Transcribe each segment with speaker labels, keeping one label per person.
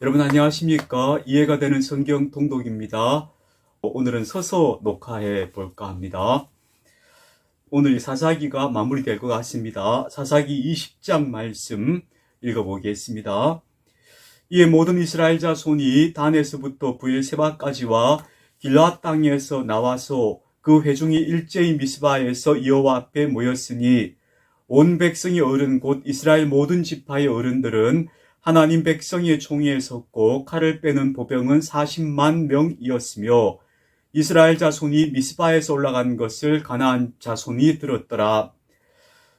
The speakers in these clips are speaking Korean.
Speaker 1: 여러분 안녕하십니까? 이해가 되는 성경 통독입니다. 오늘은 서서 녹화해 볼까 합니다. 오늘 사사기가 마무리될 것 같습니다. 사사기 20장 말씀 읽어보겠습니다. 이에 모든 이스라엘 자손이 단에서부터 브엘세바까지와 길앗 땅에서 나와서 그 회중이 일제히 미스바에서 여호와 앞에 모였으니 온 백성의 어른 곧 이스라엘 모든 지파의 어른들은 하나님 백성의 총회에 섰고 칼을 빼는 보병은 40만 명이었으며 이스라엘 자손이 미스바에서 올라간 것을 가나안 자손이 들었더라.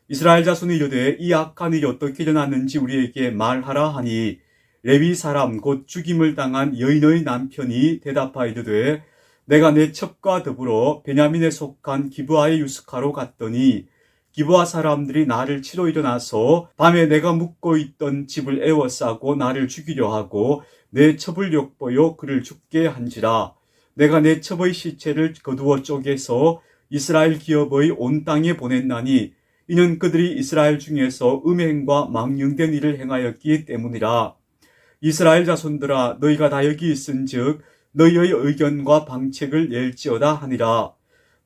Speaker 1: 이스라엘 자손이 이르되 이 악한 일이 어떻게 일어났는지 우리에게 말하라 하니 레위 사람 곧 죽임을 당한 여인의 남편이 대답하여 이르되 내가 내 첩과 더불어 베냐민에 속한 기브아의 유스카로 갔더니 기브아 사람들이 나를 치러 일어나서 밤에 내가 묵고 있던 집을 에워싸고 나를 죽이려 하고 내 첩을 욕보여 그를 죽게 한지라. 내가 내 첩의 시체를 거두어 쪼개서 이스라엘 기업의 온 땅에 보냈나니 이는 그들이 이스라엘 중에서 음행과 망령된 일을 행하였기 때문이라. 이스라엘 자손들아 너희가 다 여기 있은즉 너희의 의견과 방책을 낼지어다 하니라.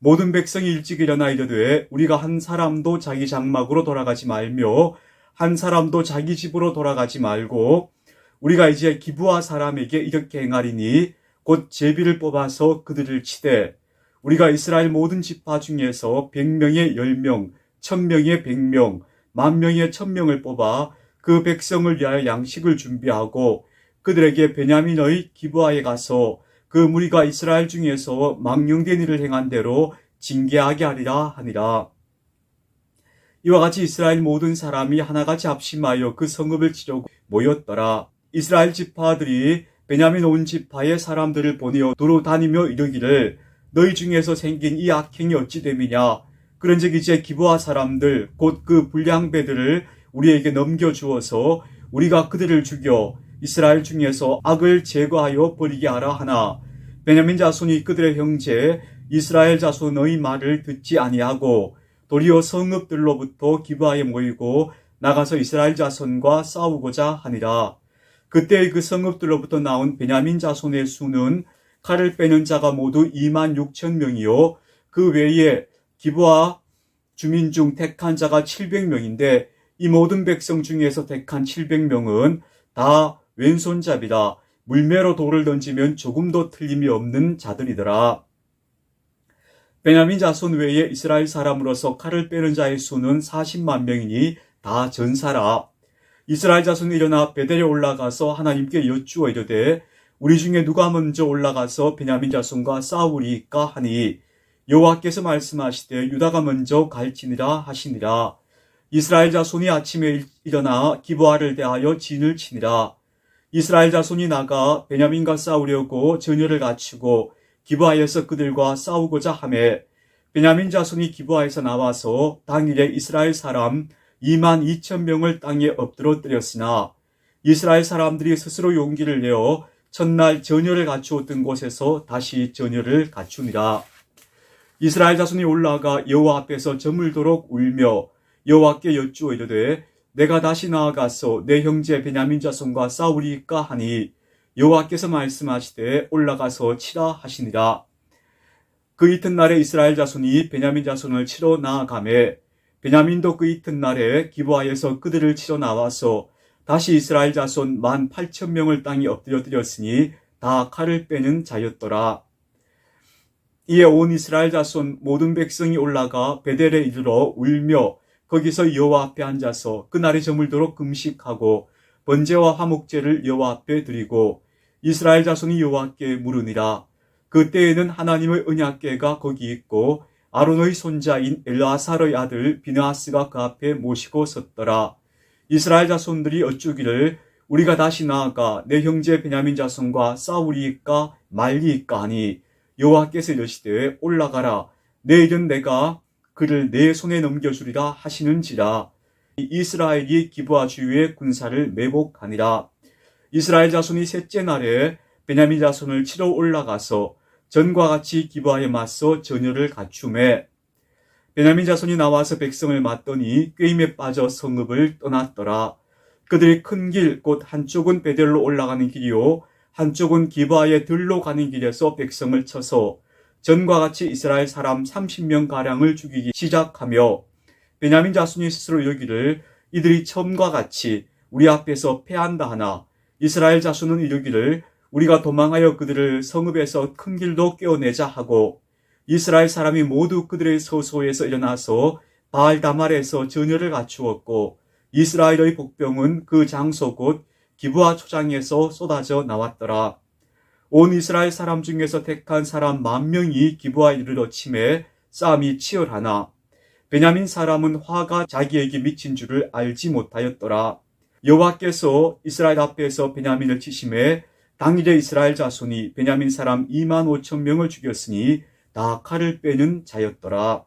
Speaker 1: 모든 백성이 일찍 일어나 이르되 우리가 한 사람도 자기 장막으로 돌아가지 말며 한 사람도 자기 집으로 돌아가지 말고 우리가 이제 기브아 사람에게 이렇게 행하리니 곧 제비를 뽑아서 그들을 치되 우리가 이스라엘 모든 지파 중에서 100명에 10명, 1000명에 100명, 10,000명에 1000명을 뽑아 그 백성을 위하여 양식을 준비하고 그들에게 베냐민의 기브아에 가서 그 무리가 이스라엘 중에서 망령된 일을 행한 대로 징계하게 하리라 하니라. 이와 같이 이스라엘 모든 사람이 하나같이 합심하여 그 성읍을 치려고 모였더라. 이스라엘 지파들이 베냐민 온 지파의 사람들을 보내어 두루 다니며 이르기를 너희 중에서 생긴 이 악행이 어찌 됨이냐. 그런즉 이제 기브아 사람들 곧 그 불량배들을 우리에게 넘겨주어서 우리가 그들을 죽여 이스라엘 중에서 악을 제거하여 버리게 하라 하나 베냐민 자손이 그들의 형제 이스라엘 자손의 말을 듣지 아니하고 도리어 성읍들로부터 기브아에 모이고 나가서 이스라엘 자손과 싸우고자 하니라. 그때 그 성읍들로부터 나온 베냐민 자손의 수는 칼을 빼는 자가 모두 26,000명이요 그 외에 기브아 주민 중 택한 자가 700명인데 이 모든 백성 중에서 택한 700명은 다 왼손잡이라 물매로 돌을 던지면 조금도 틀림이 없는 자들이더라. 베냐민 자손 외에 이스라엘 사람으로서 칼을 빼는 자의 수는 40만 명이니 다 전사라. 이스라엘 자손이 일어나 베델에 올라가서 하나님께 여쭈어 이르되 우리 중에 누가 먼저 올라가서 베냐민 자손과 싸우리까 하니 여호와께서 말씀하시되 유다가 먼저 갈지니라 하시니라. 이스라엘 자손이 아침에 일어나 기브아를 대하여 진을 치니라. 이스라엘 자손이 나가 베냐민과 싸우려고 전열을 갖추고 기브아에서 그들과 싸우고자 하매 베냐민 자손이 기브아에서 나와서 당일에 이스라엘 사람 22,000명을 땅에 엎드러뜨렸으나 이스라엘 사람들이 스스로 용기를 내어 첫날 전열을 갖추었던 곳에서 다시 전열을 갖추니라. 이스라엘 자손이 올라가 여호와 앞에서 저물도록 울며 여호와께 여쭈어 이르되 내가 다시 나아가서 내 형제 베냐민 자손과 싸우리까 하니 여호와께서 말씀하시되 올라가서 치라 하시니라. 그 이튿날에 이스라엘 자손이 베냐민 자손을 치러 나아가매 베냐민도 그 이튿날에 기브아에서 그들을 치러 나와서 다시 이스라엘 자손 18,000명을 땅에 엎드려뜨렸으니 다 칼을 빼는 자였더라. 이에 온 이스라엘 자손 모든 백성이 올라가 베델에 이르러 울며 거기서 여호와 앞에 앉아서 그날이 저물도록 금식하고 번제와 화목제를 여호와 앞에 드리고 이스라엘 자손이 여호와께 물으니라. 그때에는 하나님의 언약궤가 거기 있고 아론의 손자인 엘르아살의 아들 비느하스가 그 앞에 모시고 섰더라. 이스라엘 자손들이 어쭈기를 우리가 다시 나아가 내 형제 베냐민 자손과 싸우리이까 말리이까 하니 여호와께서 이르시되 올라가라. 내일은 내가 그를 내 손에 넘겨주리라 하시는지라. 이스라엘이 기브아 주위의 군사를 매복하니라. 이스라엘 자손이 셋째 날에 베냐민 자손을 치러 올라가서 전과 같이 기브아에 맞서 전열을 갖추매 베냐민 자손이 나와서 백성을 맞더니 꾀임에 빠져 성읍을 떠났더라. 그들이 큰 길, 곧 한쪽은 베델로 올라가는 길이요 한쪽은 기브아의 들로 가는 길에서 백성을 쳐서 전과 같이 이스라엘 사람 30명가량을 죽이기 시작하며, 베냐민 자손이 스스로 이르기를 이들이 처음과 같이 우리 앞에서 패한다 하나, 이스라엘 자손은 이르기를 우리가 도망하여 그들을 성읍에서 큰 길로 꿰어내자 하고, 이스라엘 사람이 모두 그들의 서소에서 일어나서 바알다말에서 전열을 갖추었고, 이스라엘의 복병은 그 장소 곧 기브아 초장에서 쏟아져 나왔더라. 온 이스라엘 사람 중에서 택한 사람 10,000명이 기브아에 이르러 침해 싸움이 치열하나, 베냐민 사람은 화가 자기에게 미친 줄을 알지 못하였더라. 여호와께서 이스라엘 앞에서 베냐민을 치심해 당일에 이스라엘 자손이 베냐민 사람 25,000명을 죽였으니 다 칼을 빼는 자였더라.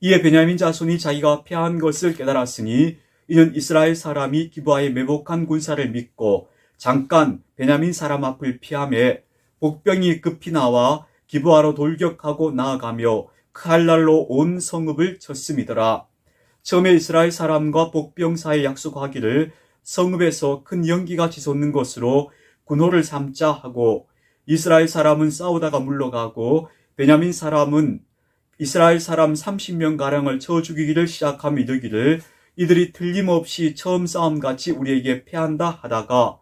Speaker 1: 이에 베냐민 자손이 자기가 패한 것을 깨달았으니 이는 이스라엘 사람이 기브아에 매복한 군사를 믿고 잠깐 베냐민 사람 앞을 피하매 복병이 급히 나와 기브아로 돌격하고 나아가며 칼날로 온 성읍을 쳤음이더라. 처음에 이스라엘 사람과 복병 사이에 약속하기를 성읍에서 큰 연기가 치솟는 것으로 군호를 삼자 하고, 이스라엘 사람은 싸우다가 물러가고 베냐민 사람은 이스라엘 사람 30명가량을 쳐 죽이기를 시작하며 이르기를 이들이 틀림없이 처음 싸움같이 우리에게 패한다 하다가,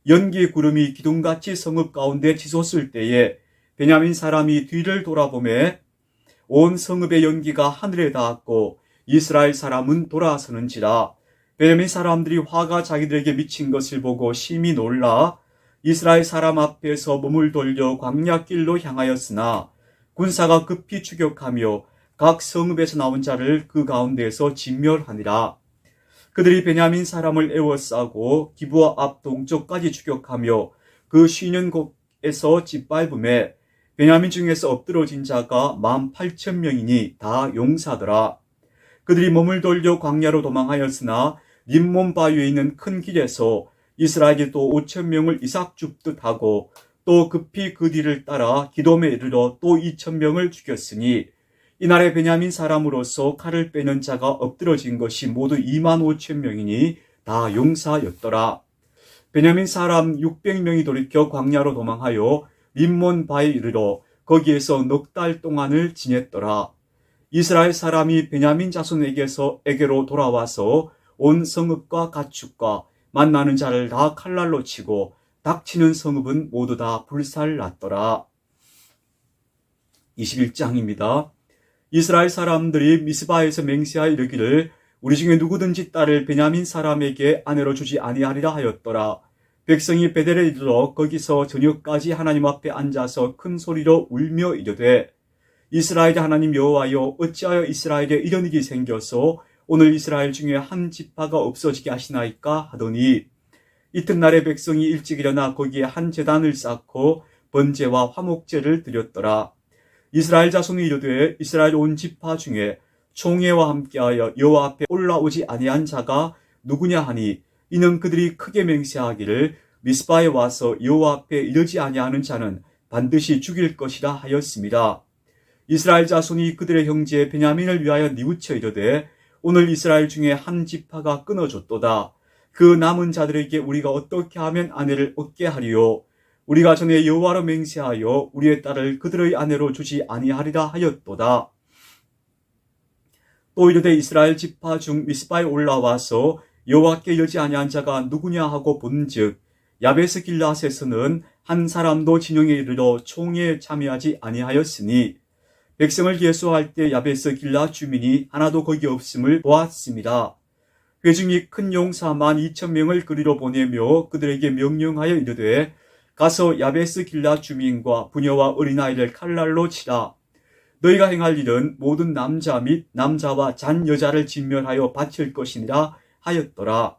Speaker 1: 연기 구름이 기둥같이 성읍 가운데 치솟을 때에 베냐민 사람이 뒤를 돌아보매 온 성읍의 연기가 하늘에 닿았고 이스라엘 사람은 돌아서는지라. 베냐민 사람들이 화가 자기들에게 미친 것을 보고 심히 놀라 이스라엘 사람 앞에서 몸을 돌려 광야길로 향하였으나, 군사가 급히 추격하며 각 성읍에서 나온 자를 그 가운데에서 진멸하니라. 그들이 베냐민 사람을 에워싸고 기브아 앞 동쪽까지 추격하며 그 쉬는 곳에서 짓밟음에 베냐민 중에서 엎드러진 자가 18,000명이니 다 용사더라. 그들이 몸을 돌려 광야로 도망하였으나 림몬 바위에 있는 큰 길에서 이스라엘이 또 5,000명을 이삭 줍듯 하고 또 급히 그 뒤를 따라 기돔에 이르러 또 2,000명을 죽였으니, 이날에 베냐민 사람으로서 칼을 빼는 자가 엎드러진 것이 모두 25,000명이니 다 용사였더라. 베냐민 사람 600명이 돌이켜 광야로 도망하여 림몬 바위에 이르러 거기에서 넉 달 동안을 지냈더라. 이스라엘 사람이 베냐민 자손에게로 돌아와서 온 성읍과 가축과 만나는 자를 다 칼날로 치고 닥치는 성읍은 모두 다 불살났더라. 21장입니다. 이스라엘 사람들이 미스바에서 맹세하여 이르기를 우리 중에 누구든지 딸을 베냐민 사람에게 아내로 주지 아니하리라 하였더라. 백성이 베델에 이르러 거기서 저녁까지 하나님 앞에 앉아서 큰 소리로 울며 이르되, 이스라엘의 하나님 여호와여, 어찌하여 이스라엘에 이런 일이 생겨서 오늘 이스라엘 중에 한 지파가 없어지게 하시나이까 하더니, 이튿날에 백성이 일찍 일어나 거기에 한 제단을 쌓고 번제와 화목제를 드렸더라. 이스라엘 자손이 이르되 이스라엘 온 지파 중에 총회와 함께하여 여호와 앞에 올라오지 아니한 자가 누구냐 하니, 이는 그들이 크게 맹세하기를 미스바에 와서 여호와 앞에 이르지 아니하는 자는 반드시 죽일 것이라 하였습니다. 이스라엘 자손이 그들의 형제 베냐민을 위하여 뉘우쳐 이르되 오늘 이스라엘 중에 한 지파가 끊어졌도다. 그 남은 자들에게 우리가 어떻게 하면 아내를 얻게 하리요? 우리가 전에 여호와로 맹세하여 우리의 딸을 그들의 아내로 주지 아니하리라 하였도다. 또 이르되 이스라엘 지파 중 미스바에 올라와서 여호와께 이르지 아니한 자가 누구냐 하고 본즉 야베스 길라앗에서는 한 사람도 진영에 이르러 총회에 참여하지 아니하였으니, 백성을 계수할 때 야베스 길라앗 주민이 하나도 거기 없음을 보았습니다. 회중이 큰 용사 12,000명을 그리로 보내며 그들에게 명령하여 이르되 가서 야베스 길라앗 주민과 부녀와 어린아이를 칼날로 치라. 너희가 행할 일은 모든 남자 및 남자와 잔 여자를 진멸하여 바칠 것이니라 하였더라.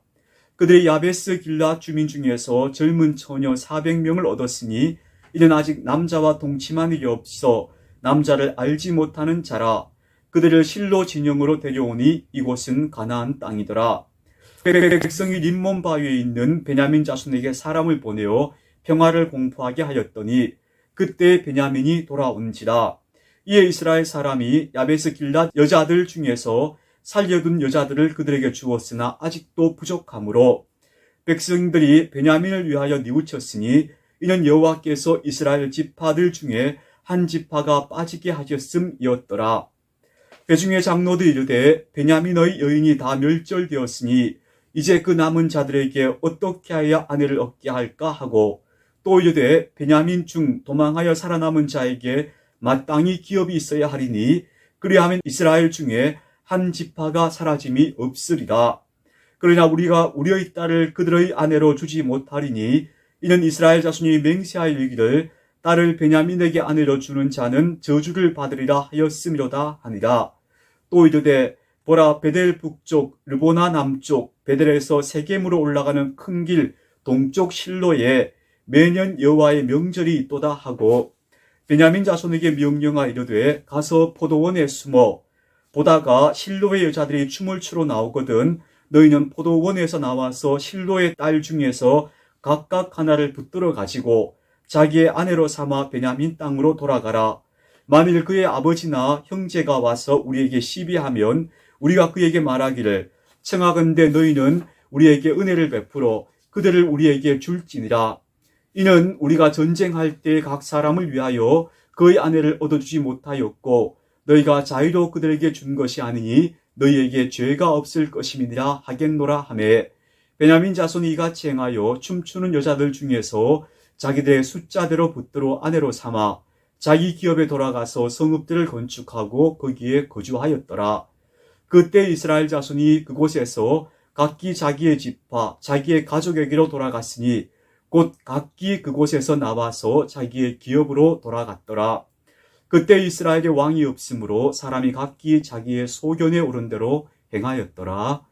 Speaker 1: 그들이 야베스 길라앗 주민 중에서 젊은 처녀 400명을 얻었으니 이는 아직 남자와 동침한 일이 없어 남자를 알지 못하는 자라. 그들을 실로 진영으로 데려오니 이곳은 가나안 땅이더라. 백성이 림몬 바위에 있는 베냐민 자손에게 사람을 보내어 평화를 공포하게 하였더니 그때 베냐민이 돌아온지라. 이에 이스라엘 사람이 야베스 길랏 여자들 중에서 살려둔 여자들을 그들에게 주었으나 아직도 부족하므로 백성들이 베냐민을 위하여 뉘우쳤으니 이는 여호와께서 이스라엘 지파들 중에 한 지파가 빠지게 하셨음이었더라. 회중의 장로들이 이르되 베냐민의 여인이 다 멸절되었으니 이제 그 남은 자들에게 어떻게 하여 아내를 얻게 할까 하고, 또 이르되 베냐민 중 도망하여 살아남은 자에게 마땅히 기업이 있어야 하리니 그리하면 이스라엘 중에 한 지파가 사라짐이 없으리라. 그러나 우리가 우리의 딸을 그들의 아내로 주지 못하리니 이는 이스라엘 자손이 맹세하여 이르기를 딸을 베냐민에게 아내로 주는 자는 저주를 받으리라 하였음이로다 하니라. 또 이르되 보라, 베델 북쪽 르보나 남쪽 베델에서 세겜으로 올라가는 큰 길 동쪽 실로에 매년 여호와의 명절이 있도다 하고, 베냐민 자손에게 명령하 이르되 가서 포도원에 숨어 보다가 실로의 여자들이 춤을 추러 나오거든 너희는 포도원에서 나와서 실로의 딸 중에서 각각 하나를 붙들어 가지고 자기의 아내로 삼아 베냐민 땅으로 돌아가라. 만일 그의 아버지나 형제가 와서 우리에게 시비하면 우리가 그에게 말하기를 청하건대 너희는 우리에게 은혜를 베풀어 그들을 우리에게 줄지니라. 이는 우리가 전쟁할 때 각 사람을 위하여 그의 아내를 얻어주지 못하였고 너희가 자유로 그들에게 준 것이 아니니 너희에게 죄가 없을 것임이니라 하겠노라 하매, 베냐민 자손이 이같이 행하여 춤추는 여자들 중에서 자기들의 숫자대로 붙들어 아내로 삼아 자기 기업에 돌아가서 성읍들을 건축하고 거기에 거주하였더라. 그때 이스라엘 자손이 그곳에서 각기 자기의 지파 자기의 가족에게로 돌아갔으니 곧 각기 그곳에서 나와서 자기의 기업으로 돌아갔더라. 그때 이스라엘에 왕이 없으므로 사람이 각기 자기의 소견에 오른 대로 행하였더라.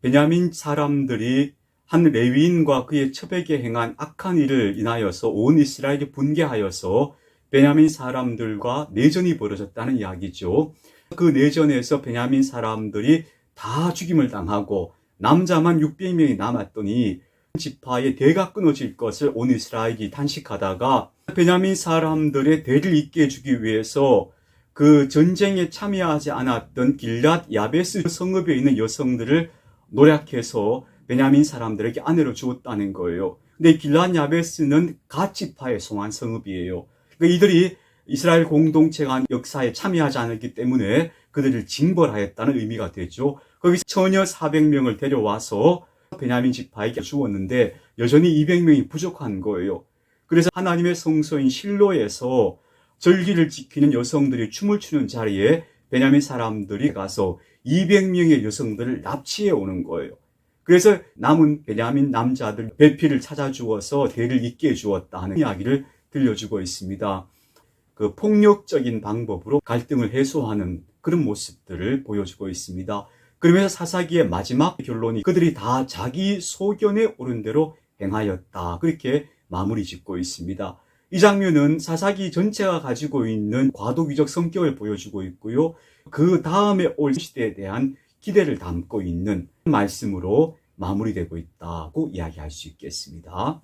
Speaker 1: 베냐민 사람들이 한 레위인과 그의 첩에게 행한 악한 일을 인하여서 온 이스라엘이 분개하여서 베냐민 사람들과 내전이 벌어졌다는 이야기죠. 그 내전에서 베냐민 사람들이 다 죽임을 당하고 남자만 600명이 남았더니 지파의 대가 끊어질 것을 온 이스라엘이 단식하다가 베냐민 사람들의 대를 잇게 해주기 위해서 그 전쟁에 참여하지 않았던 길랏 야베스 성읍에 있는 여성들을 노략해서 베냐민 사람들에게 아내로 주었다는 거예요. 근데 길랏 야베스는 갓 지파에 속한 성읍이에요. 그러니까 이들이 이스라엘 공동체가 역사에 참여하지 않았기 때문에 그들을 징벌하였다는 의미가 되죠. 거기서 처녀 400명을 데려와서 베냐민 지파에게 주었는데 여전히 200명이 부족한 거예요. 그래서 하나님의 성소인 실로에서 절기를 지키는 여성들이 춤을 추는 자리에 베냐민 사람들이 가서 200명의 여성들을 납치해 오는 거예요. 그래서 남은 베냐민 남자들 배필을 찾아주어서 대를 잇게 해주었다 하는 이야기를 들려주고 있습니다. 그 폭력적인 방법으로 갈등을 해소하는 그런 모습들을 보여주고 있습니다. 그러면서 사사기의 마지막 결론이 그들이 다 자기 소견에 오른 대로 행하였다, 그렇게 마무리 짓고 있습니다. 이 장면은 사사기 전체가 가지고 있는 과도기적 성격을 보여주고 있고요. 그 다음에 올 시대에 대한 기대를 담고 있는 말씀으로 마무리되고 있다고 이야기할 수 있겠습니다.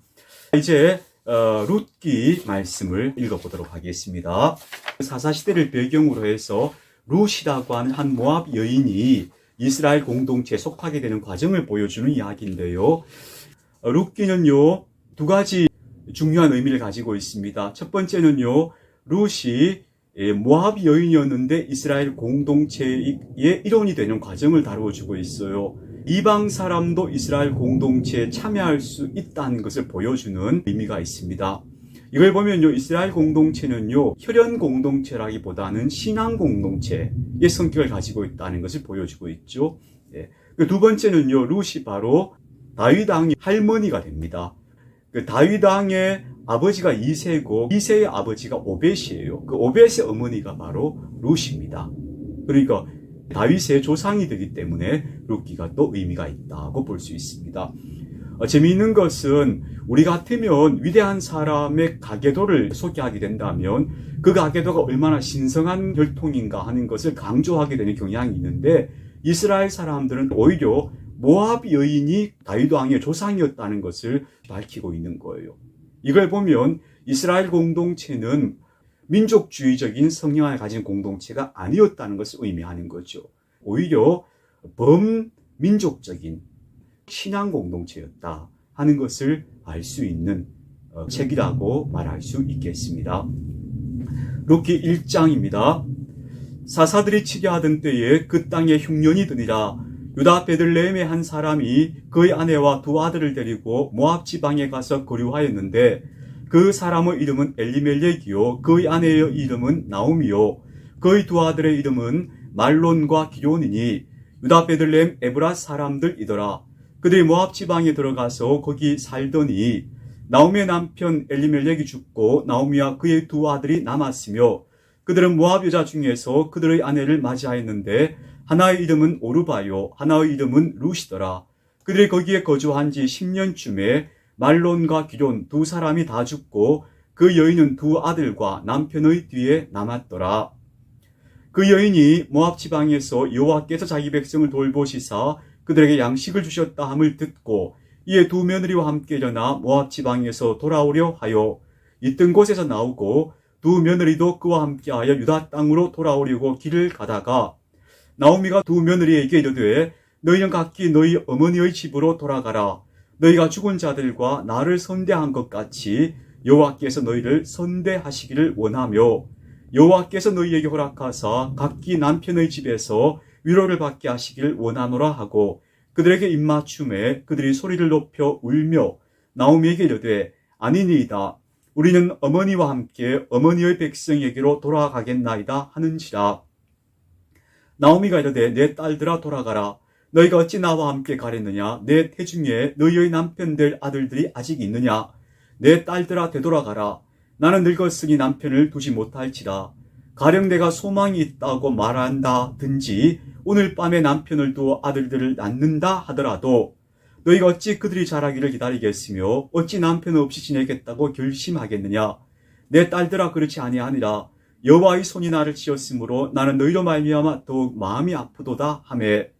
Speaker 1: 이제 룻기 말씀을 읽어보도록 하겠습니다. 사사시대를 배경으로 해서 룻이라고 하는 한 모압 여인이 이스라엘 공동체에 속하게 되는 과정을 보여주는 이야기인데요. 룻기는요, 두 가지 중요한 의미를 가지고 있습니다. 첫 번째는요, 룻이 모압 여인이었는데 이스라엘 공동체의 일원이 되는 과정을 다루어주고 있어요. 이방 사람도 이스라엘 공동체에 참여할 수 있다는 것을 보여주는 의미가 있습니다. 이걸 보면요, 이스라엘 공동체는요, 혈연 공동체라기보다는 신앙 공동체의 성격을 가지고 있다는 것을 보여주고 있죠. 두 번째는요, 룻이 바로 다윗 왕의 할머니가 됩니다. 그 다윗 왕의 아버지가 이새고 이새의 아버지가 오벳이에요. 그 오벳의 어머니가 바로 룻입니다. 그러니까 다윗의 조상이 되기 때문에 룻기가 또 의미가 있다고 볼 수 있습니다. 재미있는 것은 우리 같으면 위대한 사람의 가계도를 소개하게 된다면 그 가계도가 얼마나 신성한 혈통인가 하는 것을 강조하게 되는 경향이 있는데, 이스라엘 사람들은 오히려 모압 여인이 다윗 왕의 조상이었다는 것을 밝히고 있는 거예요. 이걸 보면 이스라엘 공동체는 민족주의적인 성향을 가진 공동체가 아니었다는 것을 의미하는 거죠. 오히려 범민족적인 신앙 공동체였다 하는 것을 알 수 있는 책이라고 말할 수 있겠습니다. 룻기 1장입니다. 사사들이 치게 하던 때에 그 땅에 흉년이 드니라. 유다 베들레헴의 한 사람이 그의 아내와 두 아들을 데리고 모압 지방에 가서 거류하였는데 그 사람의 이름은 엘리멜렉이요 그의 아내의 이름은 나오미요 그의 두 아들의 이름은 말론과 기럐이니 유다 베들레헴 에브라 사람들이더라. 그들이 모압 지방에 들어가서 거기 살더니 나오미의 남편 엘리멜렉이 죽고 나오미와 그의 두 아들이 남았으며 그들은 모압 여자 중에서 그들의 아내를 맞이하였는데 하나의 이름은 오르바요 하나의 이름은 룻이더라. 그들이 거기에 거주한 지 10년쯤에 말론과 기럐 두 사람이 다 죽고 그 여인은 두 아들과 남편의 뒤에 남았더라. 그 여인이 모압 지방에서 여호와께서 자기 백성을 돌보시사 그들에게 양식을 주셨다 함을 듣고 이에 두 며느리와 함께 일어나 모압 지방에서 돌아오려 하여 있던 곳에서 나오고 두 며느리도 그와 함께하여 유다 땅으로 돌아오려고 길을 가다가 나오미가 두 며느리에게 이르되 너희는 각기 너희 어머니의 집으로 돌아가라. 너희가 죽은 자들과 나를 선대한 것 같이 여호와께서 너희를 선대하시기를 원하며 여호와께서 너희에게 허락하사 각기 남편의 집에서 위로를 받게 하시길 원하노라 하고 그들에게 입맞춤에 그들이 소리를 높여 울며 나오미에게 이르되 아니니이다. 우리는 어머니와 함께 어머니의 백성에게로 돌아가겠나이다 하는지라. 나오미가 이르되 내 딸들아 돌아가라. 너희가 어찌 나와 함께 가려느냐. 내 태중에 너희의 남편들 아들들이 아직 있느냐. 내 딸들아 되돌아가라. 나는 늙었으니 남편을 두지 못할지라. 가령 내가 소망이 있다고 말한다든지 오늘 밤에 남편을 두어 아들들을 낳는다 하더라도 너희가 어찌 그들이 자라기를 기다리겠으며 어찌 남편 없이 지내겠다고 결심하겠느냐. 내 딸들아 그렇지 아니하니라. 여호와의 손이 나를 치었으므로 나는 너희로 말미암아 더욱 마음이 아프도다 하매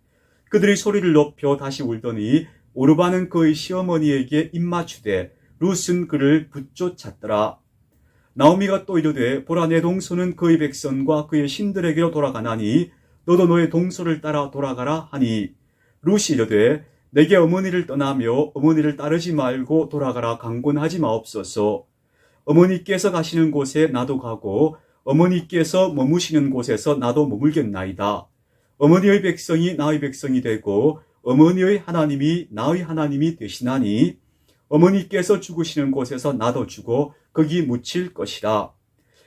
Speaker 1: 그들이 소리를 높여 다시 울더니 오르바는 그의 시어머니에게 입맞추되 룻은 그를 붙쫓았더라. 나오미가 또 이르되 보라 내 동서는 그의 백성과 그의 신들에게로 돌아가나니 너도 너의 동서를 따라 돌아가라 하니 룻이 이르되 내게 어머니를 떠나며 어머니를 따르지 말고 돌아가라 강권하지 마옵소서. 어머니께서 가시는 곳에 나도 가고 어머니께서 머무시는 곳에서 나도 머물겠나이다. 어머니의 백성이 나의 백성이 되고 어머니의 하나님이 나의 하나님이 되시나니 어머니께서 죽으시는 곳에서 나도 죽어 거기 묻힐 것이라.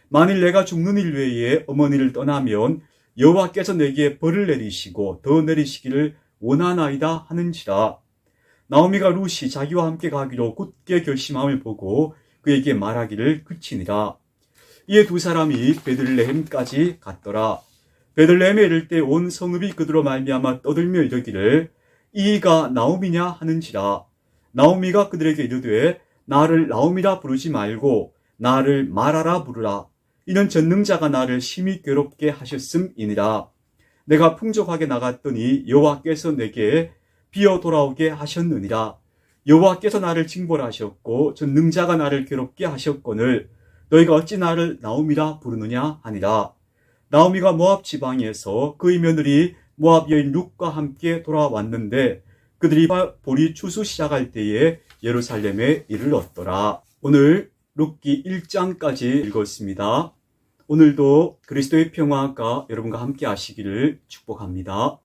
Speaker 1: 만일 내가 죽는 일 외에 어머니를 떠나면 여호와께서 내게 벌을 내리시고 더 내리시기를 원하나이다 하는지라. 나오미가 룻이 자기와 함께 가기로 굳게 결심함을 보고 그에게 말하기를 그치니라. 이에 두 사람이 베들레헴까지 갔더라. 베들레헴에 이를 때 온 성읍이 그들로 말미암아 떠들며 이르기를 이가 나오미냐 하는지라. 나오미가 그들에게 이르되 나를 나오미라 부르지 말고 나를 마라라 부르라. 이는 전능자가 나를 심히 괴롭게 하셨음이니라. 내가 풍족하게 나갔더니 여호와께서 내게 비어 돌아오게 하셨느니라. 여호와께서 나를 징벌하셨고 전능자가 나를 괴롭게 하셨거늘 너희가 어찌 나를 나오미라 부르느냐 하니라. 나오미가 모압 지방에서 그의 며느리 모압 여인 룻과 함께 돌아왔는데 그들이 보리 추수 시작할 때에 예루살렘에 이르렀더라. 오늘 룻기 1장까지 읽었습니다. 오늘도 그리스도의 평화가 여러분과 함께 하시기를 축복합니다.